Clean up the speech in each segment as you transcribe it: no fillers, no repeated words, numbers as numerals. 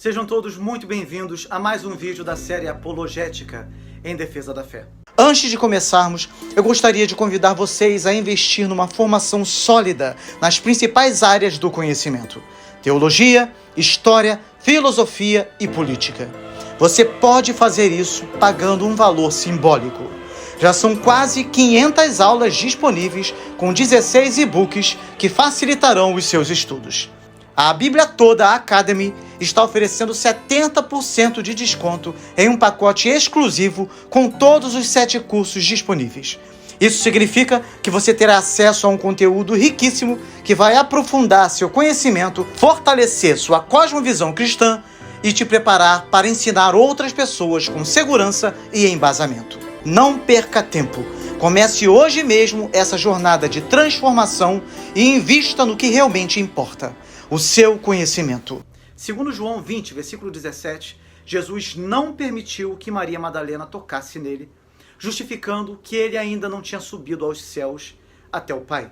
Sejam todos muito bem-vindos a mais um vídeo da série Apologética em Defesa da Fé. Antes de começarmos, eu gostaria de convidar vocês a investir numa formação sólida nas principais áreas do conhecimento: teologia, história, filosofia e política. Você pode fazer isso pagando um valor simbólico. Já são quase 500 aulas disponíveis com 16 e-books que facilitarão os seus estudos. A Bíblia Toda Academy está oferecendo 70% de desconto em um pacote exclusivo com todos os 7 cursos disponíveis. Isso significa que você terá acesso a um conteúdo riquíssimo que vai aprofundar seu conhecimento, fortalecer sua cosmovisão cristã e te preparar para ensinar outras pessoas com segurança e embasamento. Não perca tempo. Comece hoje mesmo essa jornada de transformação e invista no que realmente importa: o seu conhecimento. Segundo João 20, versículo 17, Jesus não permitiu que Maria Madalena tocasse nele, justificando que ele ainda não tinha subido aos céus até o Pai.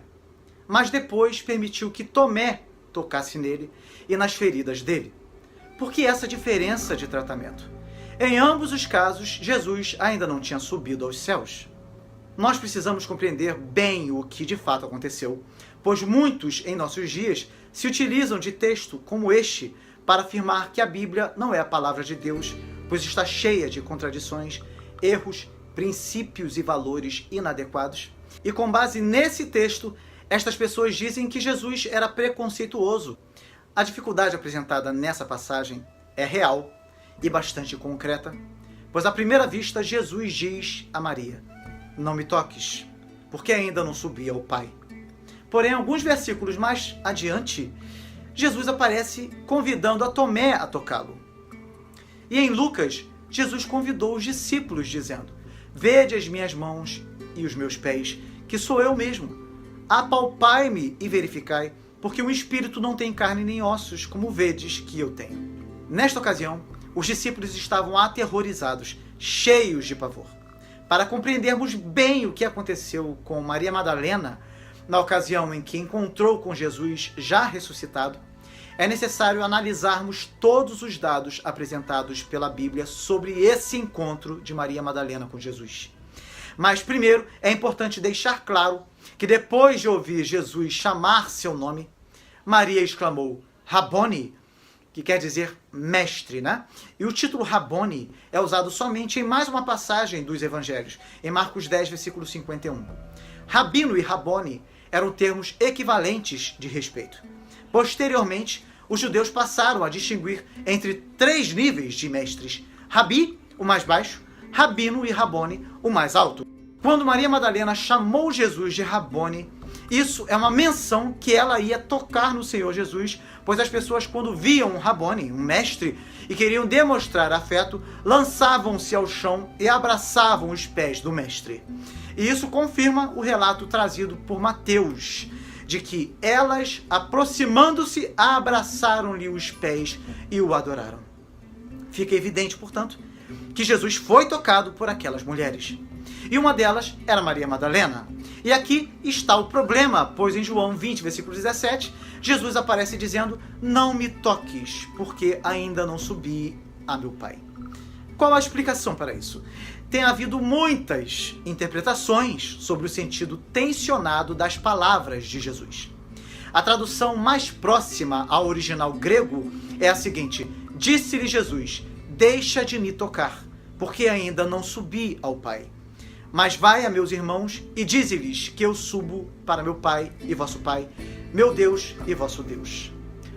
Mas depois permitiu que Tomé tocasse nele e nas feridas dele. Por que essa diferença de tratamento? Em ambos os casos, Jesus ainda não tinha subido aos céus. Nós precisamos compreender bem o que de fato aconteceu, pois muitos em nossos dias se utilizam de texto como este para afirmar que a Bíblia não é a palavra de Deus, pois está cheia de contradições, erros, princípios e valores inadequados. E com base nesse texto, estas pessoas dizem que Jesus era preconceituoso. A dificuldade apresentada nessa passagem é real e bastante concreta, pois à primeira vista Jesus diz a Maria: "Não me toques, porque ainda não subi ao Pai." Porém, alguns versículos mais adiante, Jesus aparece convidando a Tomé a tocá-lo. E em Lucas, Jesus convidou os discípulos dizendo: "Vede as minhas mãos e os meus pés, que sou eu mesmo. Apalpai-me e verificai, porque o espírito não tem carne nem ossos, como vedes que eu tenho." Nesta ocasião, os discípulos estavam aterrorizados, cheios de pavor. Para compreendermos bem o que aconteceu com Maria Madalena, na ocasião em que encontrou com Jesus já ressuscitado, é necessário analisarmos todos os dados apresentados pela Bíblia sobre esse encontro de Maria Madalena com Jesus. Mas primeiro é importante deixar claro que depois de ouvir Jesus chamar seu nome, Maria exclamou Rabboni, que quer dizer mestre, né? E o título Rabboni é usado somente em mais uma passagem dos evangelhos, em Marcos 10, versículo 51. Rabino e Rabboni eram termos equivalentes de respeito. Posteriormente, os judeus passaram a distinguir entre 3 níveis de mestres: Rabi, o mais baixo; Rabino e Rabboni, o mais alto. Quando Maria Madalena chamou Jesus de Rabboni, isso é uma menção que ela ia tocar no Senhor Jesus, pois as pessoas, quando viam um Rabboni, um mestre, e queriam demonstrar afeto, lançavam-se ao chão e abraçavam os pés do mestre. E isso confirma o relato trazido por Mateus, de que elas, aproximando-se, abraçaram-lhe os pés e o adoraram. Fica evidente, portanto, que Jesus foi tocado por aquelas mulheres. E uma delas era Maria Madalena. E aqui está o problema, pois em João 20, versículo 17, Jesus aparece dizendo: "Não me toques, porque ainda não subi a meu Pai." Qual a explicação para isso? Tem havido muitas interpretações sobre o sentido tensionado das palavras de Jesus. A tradução mais próxima ao original grego é a seguinte: "Disse-lhe Jesus, deixa de me tocar, porque ainda não subi ao Pai. Mas vai a meus irmãos e dize-lhes que eu subo para meu Pai e vosso Pai, meu Deus e vosso Deus."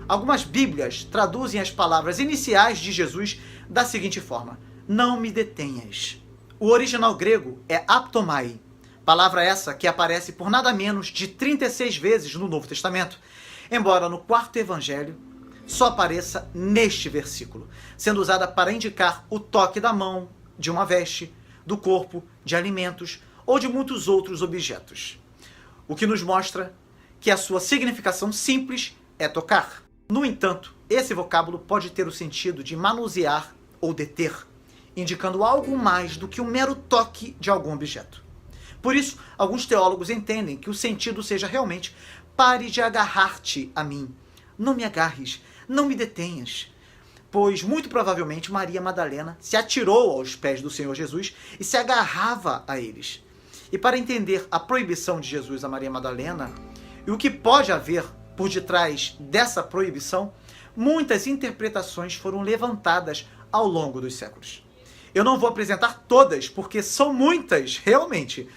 Algumas Bíblias traduzem as palavras iniciais de Jesus da seguinte forma: "Não me detenhas." O original grego é aptomai, palavra essa que aparece por nada menos de 36 vezes no Novo Testamento, embora no 4º evangelho só apareça neste versículo, sendo usada para indicar o toque da mão, de uma veste, do corpo, de alimentos ou de muitos outros objetos. O que nos mostra que a sua significação simples é tocar. No entanto, esse vocábulo pode ter o sentido de manusear ou deter, indicando algo mais do que um mero toque de algum objeto. Por isso, alguns teólogos entendem que o sentido seja realmente: pare de agarrar-te a mim, não me agarres, não me detenhas. pois muito provavelmente Maria Madalena se atirou aos pés do Senhor Jesus e se agarrava a eles. E para entender a proibição de Jesus a Maria Madalena e o que pode haver por detrás dessa proibição, muitas interpretações foram levantadas ao longo dos séculos. Eu não vou apresentar todas, porque são muitas, realmente,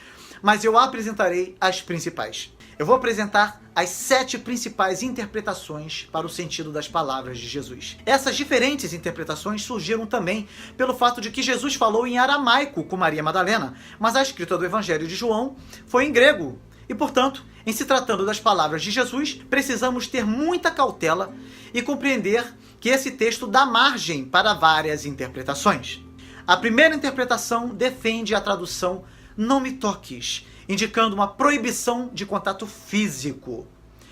mas eu apresentarei as principais. Eu vou apresentar as 7 principais interpretações para o sentido das palavras de Jesus. Essas diferentes interpretações surgiram também pelo fato de que Jesus falou em aramaico com Maria Madalena, mas a escrita do Evangelho de João foi em grego. E, portanto, em se tratando das palavras de Jesus, precisamos ter muita cautela e compreender que esse texto dá margem para várias interpretações. A primeira interpretação defende a tradução "não me toques", indicando uma proibição de contato físico.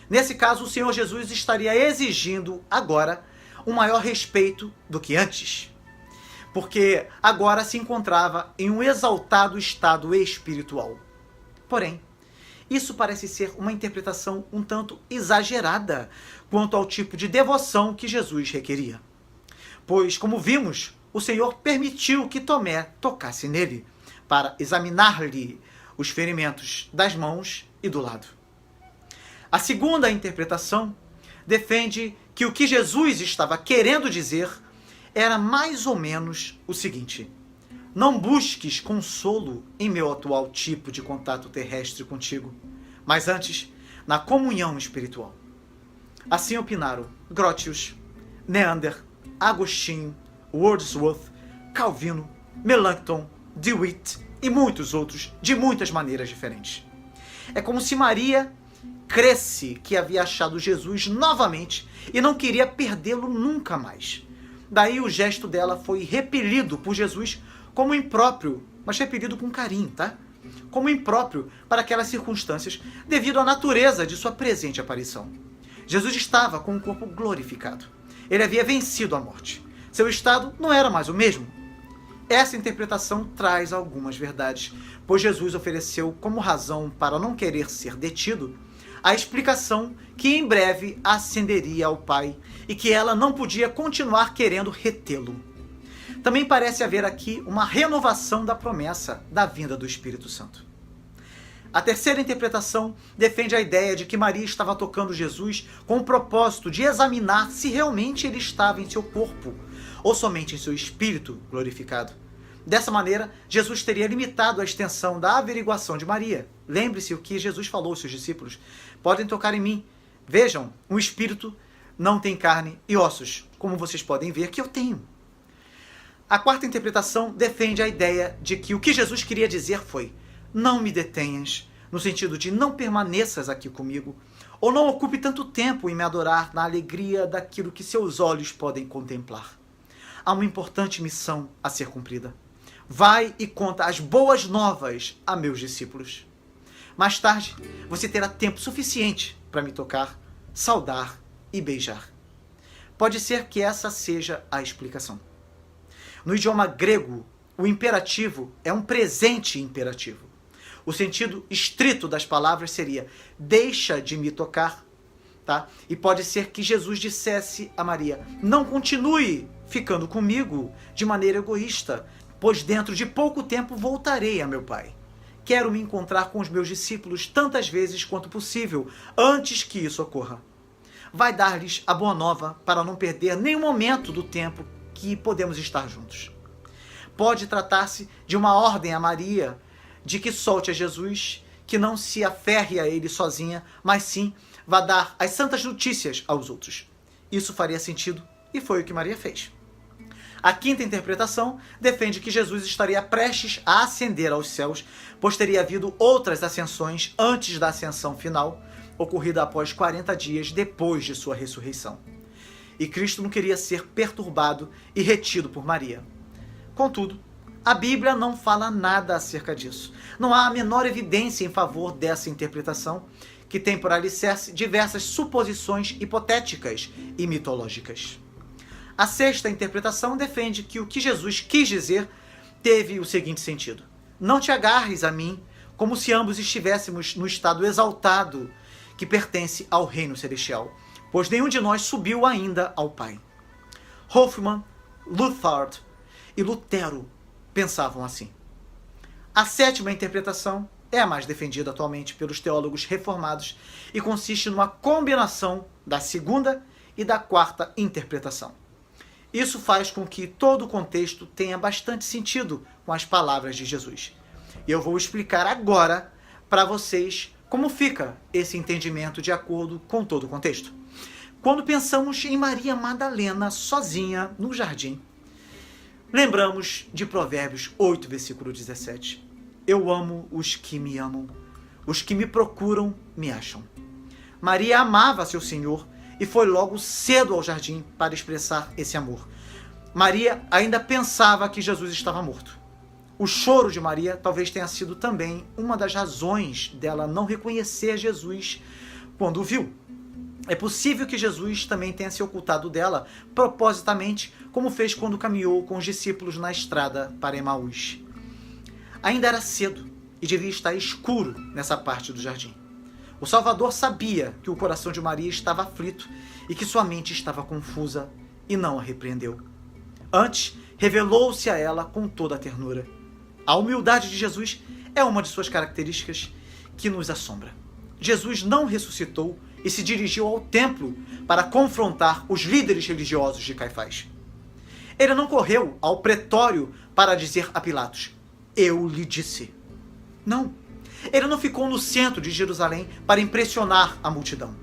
Nesse caso, o Senhor Jesus estaria exigindo agora um maior respeito do que antes, porque agora se encontrava em um exaltado estado espiritual. Porém, isso parece ser uma interpretação um tanto exagerada quanto ao tipo de devoção que Jesus requeria. Pois, como vimos, o Senhor permitiu que Tomé tocasse nele, para examinar-lhe os ferimentos das mãos e do lado. A segunda interpretação defende que o que Jesus estava querendo dizer era mais ou menos o seguinte: não busques consolo em meu atual tipo de contato terrestre contigo, mas antes na comunhão espiritual. Assim opinaram Grotius, Neander, Agostinho, Wordsworth, Calvino, Melanchthon, DeWitt e muitos outros de muitas maneiras diferentes. É como se Maria cresse que havia achado Jesus novamente e não queria perdê-lo nunca mais. Daí o gesto dela foi repelido por Jesus como impróprio, mas repelido com carinho, tá? Como impróprio para aquelas circunstâncias devido à natureza de sua presente aparição. Jesus estava com o corpo glorificado. Ele havia vencido a morte. Seu estado não era mais o mesmo. Essa interpretação traz algumas verdades, pois Jesus ofereceu como razão para não querer ser detido a explicação que em breve ascenderia ao Pai e que ela não podia continuar querendo retê-lo. Também parece haver aqui uma renovação da promessa da vinda do Espírito Santo. A terceira interpretação defende a ideia de que Maria estava tocando Jesus com o propósito de examinar se realmente ele estava em seu corpo ou somente em seu espírito glorificado. Dessa maneira, Jesus teria limitado a extensão da averiguação de Maria. Lembre-se o que Jesus falou aos seus discípulos: podem tocar em mim. Vejam, um espírito não tem carne e ossos, como vocês podem ver que eu tenho. A quarta interpretação defende a ideia de que o que Jesus queria dizer foi: não me detenhas, no sentido de não permaneças aqui comigo, ou não ocupe tanto tempo em me adorar na alegria daquilo que seus olhos podem contemplar. Há uma importante missão a ser cumprida. Vai e conta as boas novas a meus discípulos. Mais tarde, você terá tempo suficiente para me tocar, saudar e beijar. Pode ser que essa seja a explicação. No idioma grego, o imperativo é um presente imperativo. O sentido estrito das palavras seria: deixa de me tocar. Tá? E pode ser que Jesus dissesse a Maria: não continue ficando comigo de maneira egoísta, pois dentro de pouco tempo voltarei a meu Pai. Quero me encontrar com os meus discípulos tantas vezes quanto possível, antes que isso ocorra. Vai dar-lhes a boa nova para não perder nenhum momento do tempo que podemos estar juntos. Pode tratar-se de uma ordem a Maria de que solte a Jesus, que não se aferre a ele sozinha, mas sim vá dar as santas notícias aos outros. Isso faria sentido e foi o que Maria fez. A quinta interpretação defende que Jesus estaria prestes a ascender aos céus, pois teria havido outras ascensões antes da ascensão final, ocorrida após 40 dias depois de sua ressurreição. E Cristo não queria ser perturbado e retido por Maria. Contudo, a Bíblia não fala nada acerca disso. Não há a menor evidência em favor dessa interpretação, que tem por alicerce diversas suposições hipotéticas e mitológicas. A sexta interpretação defende que o que Jesus quis dizer teve o seguinte sentido: não te agarres a mim como se ambos estivéssemos no estado exaltado que pertence ao reino celestial, pois nenhum de nós subiu ainda ao Pai. Hoffmann, Luthard e Lutero pensavam assim. A sétima interpretação é a mais defendida atualmente pelos teólogos reformados e consiste numa combinação da segunda e da quarta interpretação. Isso faz com que todo o contexto tenha bastante sentido com as palavras de Jesus. E eu vou explicar agora para vocês como fica esse entendimento de acordo com todo o contexto. Quando pensamos em Maria Madalena sozinha no jardim, lembramos de Provérbios 8, versículo 17. Eu amo os que me amam, os que me procuram me acham. Maria amava seu Senhor e foi logo cedo ao jardim para expressar esse amor. Maria ainda pensava que Jesus estava morto. O choro de Maria talvez tenha sido também uma das razões dela não reconhecer Jesus quando o viu. É possível que Jesus também tenha se ocultado dela propositamente, como fez quando caminhou com os discípulos na estrada para Emaús. Ainda era cedo e devia estar escuro nessa parte do jardim. O Salvador sabia que o coração de Maria estava aflito e que sua mente estava confusa e não a repreendeu. Antes, revelou-se a ela com toda a ternura. A humildade de Jesus é uma de suas características que nos assombra. Jesus não ressuscitou e se dirigiu ao templo para confrontar os líderes religiosos de Caifás. Ele não correu ao pretório para dizer a Pilatos, eu lhe disse. Não. Ele não ficou no centro de Jerusalém para impressionar a multidão.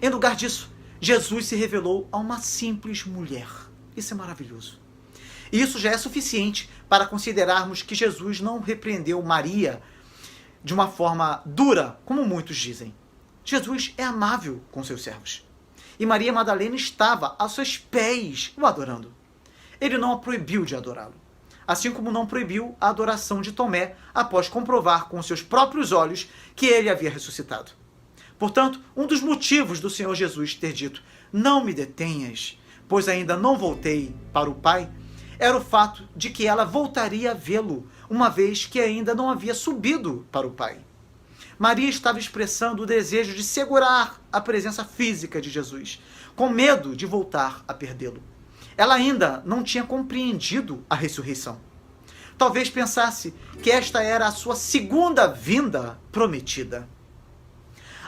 Em lugar disso, Jesus se revelou a uma simples mulher. Isso é maravilhoso. E isso já é suficiente para considerarmos que Jesus não repreendeu Maria de uma forma dura, como muitos dizem. Jesus é amável com seus servos. E Maria Madalena estava aos seus pés o adorando. Ele não a proibiu de adorá-lo. Assim como não proibiu a adoração de Tomé após comprovar com seus próprios olhos que ele havia ressuscitado. Portanto, um dos motivos do Senhor Jesus ter dito, não me detenhas, pois ainda não voltei para o Pai, era o fato de que ela voltaria a vê-lo, uma vez que ainda não havia subido para o Pai. Maria estava expressando o desejo de segurar a presença física de Jesus, com medo de voltar a perdê-lo. Ela ainda não tinha compreendido a ressurreição. Talvez pensasse que esta era a sua segunda vinda prometida.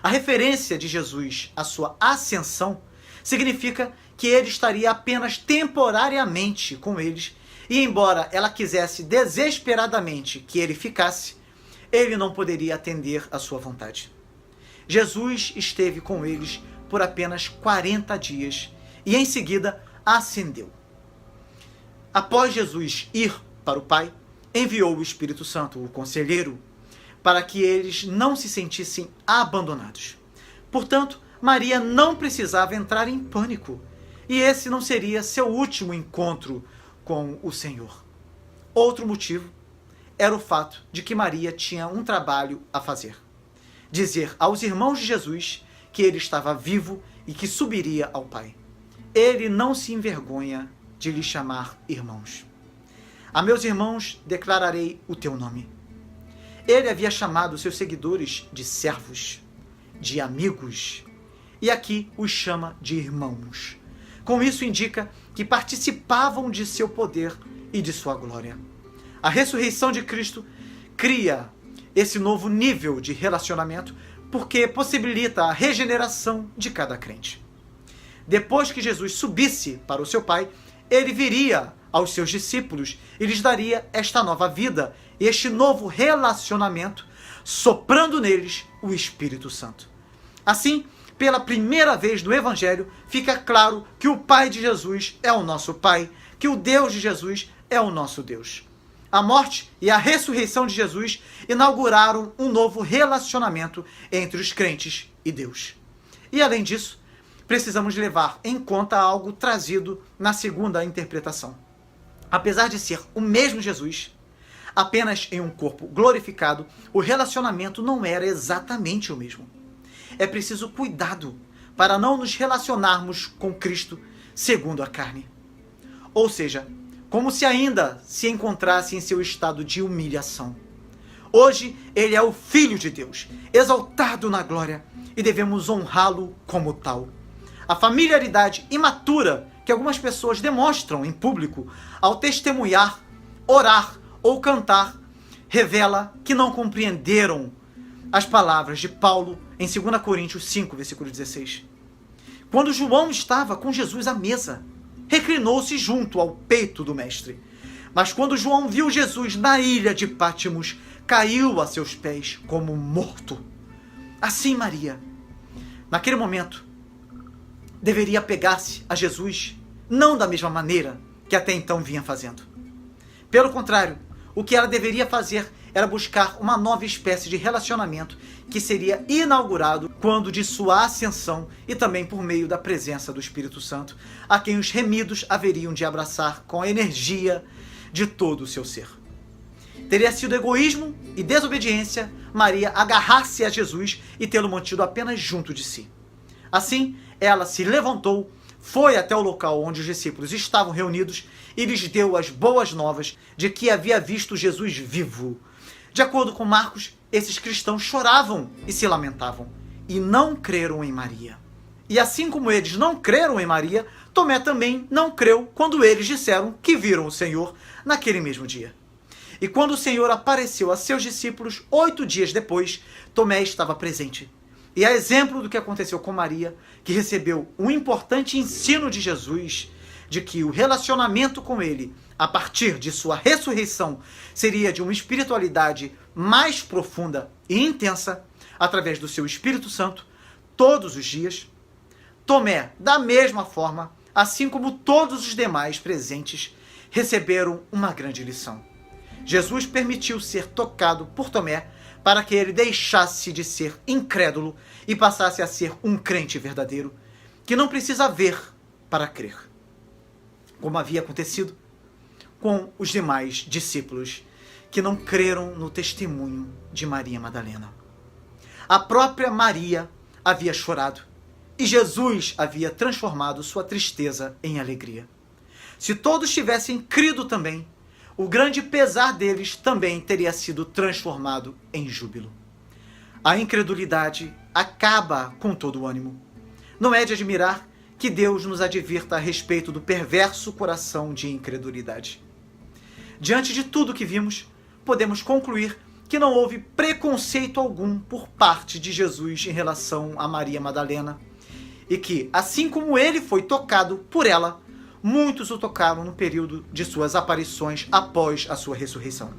A referência de Jesus à sua ascensão significa que ele estaria apenas temporariamente com eles, e embora ela quisesse desesperadamente que ele ficasse, ele não poderia atender à sua vontade. Jesus esteve com eles por apenas 40 dias e em seguida ascendeu. Após Jesus ir para o Pai, enviou o Espírito Santo, o Conselheiro, para que eles não se sentissem abandonados. Portanto, Maria não precisava entrar em pânico, e esse não seria seu último encontro com o Senhor. Outro motivo era o fato de que Maria tinha um trabalho a fazer. Dizer aos irmãos de Jesus que ele estava vivo e que subiria ao Pai. Ele não se envergonha de lhe chamar irmãos. A meus irmãos declararei o teu nome. Ele havia chamado seus seguidores de servos, de amigos, e aqui os chama de irmãos. Com isso indica que participavam de seu poder e de sua glória. A ressurreição de Cristo cria esse novo nível de relacionamento porque possibilita a regeneração de cada crente. Depois que Jesus subisse para o seu Pai, ele viria aos seus discípulos e lhes daria esta nova vida, este novo relacionamento, soprando neles o Espírito Santo. Assim, pela primeira vez no Evangelho, fica claro que o Pai de Jesus é o nosso Pai, que o Deus de Jesus é o nosso Deus. A morte e a ressurreição de Jesus inauguraram um novo relacionamento entre os crentes e Deus. E além disso, precisamos levar em conta algo trazido na segunda interpretação. Apesar de ser o mesmo Jesus, apenas em um corpo glorificado, o relacionamento não era exatamente o mesmo. É preciso cuidado para não nos relacionarmos com Cristo segundo a carne. Ou seja, como se ainda se encontrasse em seu estado de humilhação. Hoje, ele é o Filho de Deus, exaltado na glória, e devemos honrá-lo como tal. A familiaridade imatura que algumas pessoas demonstram em público ao testemunhar, orar ou cantar revela que não compreenderam as palavras de Paulo em 2 Coríntios 5, versículo 16. Quando João estava com Jesus à mesa, reclinou-se junto ao peito do mestre. Mas quando João viu Jesus na ilha de Pátimos, caiu a seus pés como morto. Assim Maria, naquele momento, deveria pegar-se a Jesus, não da mesma maneira que até então vinha fazendo. Pelo contrário, o que ela deveria fazer era buscar uma nova espécie de relacionamento que seria inaugurado quando de sua ascensão e também por meio da presença do Espírito Santo, a quem os remidos haveriam de abraçar com a energia de todo o seu ser. Teria sido egoísmo e desobediência Maria agarrar-se a Jesus e tê-lo mantido apenas junto de si. Assim, ela se levantou, foi até o local onde os discípulos estavam reunidos e lhes deu as boas novas de que havia visto Jesus vivo. De acordo com Marcos, esses cristãos choravam e se lamentavam e não creram em Maria. E assim como eles não creram em Maria, Tomé também não creu quando eles disseram que viram o Senhor naquele mesmo dia. E quando o Senhor apareceu a seus discípulos 8 dias depois, Tomé estava presente. E a exemplo do que aconteceu com Maria, que recebeu um importante ensino de Jesus, de que o relacionamento com ele, a partir de sua ressurreição, seria de uma espiritualidade mais profunda e intensa, através do seu Espírito Santo, todos os dias, Tomé, da mesma forma, assim como todos os demais presentes, receberam uma grande lição. Jesus permitiu ser tocado por Tomé para que ele deixasse de ser incrédulo e passasse a ser um crente verdadeiro, que não precisa ver para crer, como havia acontecido com os demais discípulos que não creram no testemunho de Maria Madalena. A própria Maria havia chorado e Jesus havia transformado sua tristeza em alegria. Se todos tivessem crido também, o grande pesar deles também teria sido transformado em júbilo. A incredulidade acaba com todo o ânimo. Não é de admirar que Deus nos advirta a respeito do perverso coração de incredulidade. Diante de tudo que vimos, podemos concluir que não houve preconceito algum por parte de Jesus em relação a Maria Madalena, e que, assim como ele foi tocado por ela, muitos o tocaram no período de suas aparições após a sua ressurreição.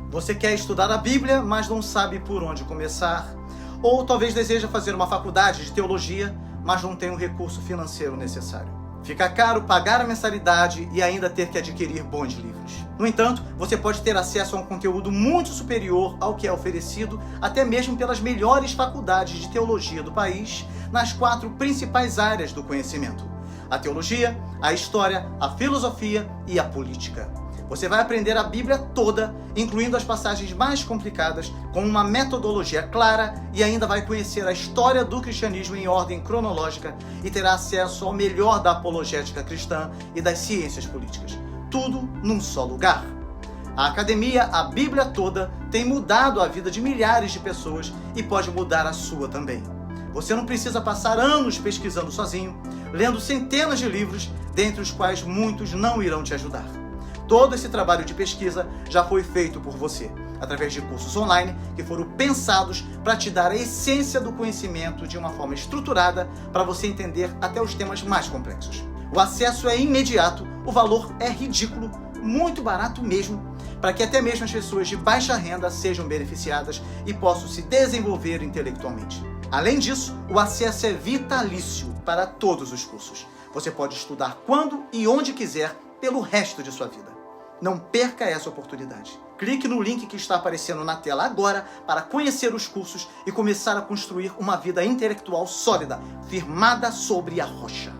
Você quer estudar a Bíblia, mas não sabe por onde começar? Ou talvez deseja fazer uma faculdade de teologia, mas não tem o recurso financeiro necessário. Fica caro pagar a mensalidade e ainda ter que adquirir bons livros. No entanto, você pode ter acesso a um conteúdo muito superior ao que é oferecido até mesmo pelas melhores faculdades de teologia do país, nas 4 principais áreas do conhecimento: a teologia, a história, a filosofia e a política. Você vai aprender a Bíblia toda, incluindo as passagens mais complicadas, com uma metodologia clara, e ainda vai conhecer a história do cristianismo em ordem cronológica e terá acesso ao melhor da apologética cristã e das ciências políticas. Tudo num só lugar. A academia, a Bíblia toda, tem mudado a vida de milhares de pessoas e pode mudar a sua também. Você não precisa passar anos pesquisando sozinho, lendo centenas de livros, dentre os quais muitos não irão te ajudar. Todo esse trabalho de pesquisa já foi feito por você, através de cursos online que foram pensados para te dar a essência do conhecimento de uma forma estruturada para você entender até os temas mais complexos. O acesso é imediato, o valor é ridículo, muito barato mesmo, para que até mesmo as pessoas de baixa renda sejam beneficiadas e possam se desenvolver intelectualmente. Além disso, o acesso é vitalício para todos os cursos. Você pode estudar quando e onde quiser pelo resto de sua vida. Não perca essa oportunidade. Clique no link que está aparecendo na tela agora para conhecer os cursos e começar a construir uma vida intelectual sólida, firmada sobre a rocha.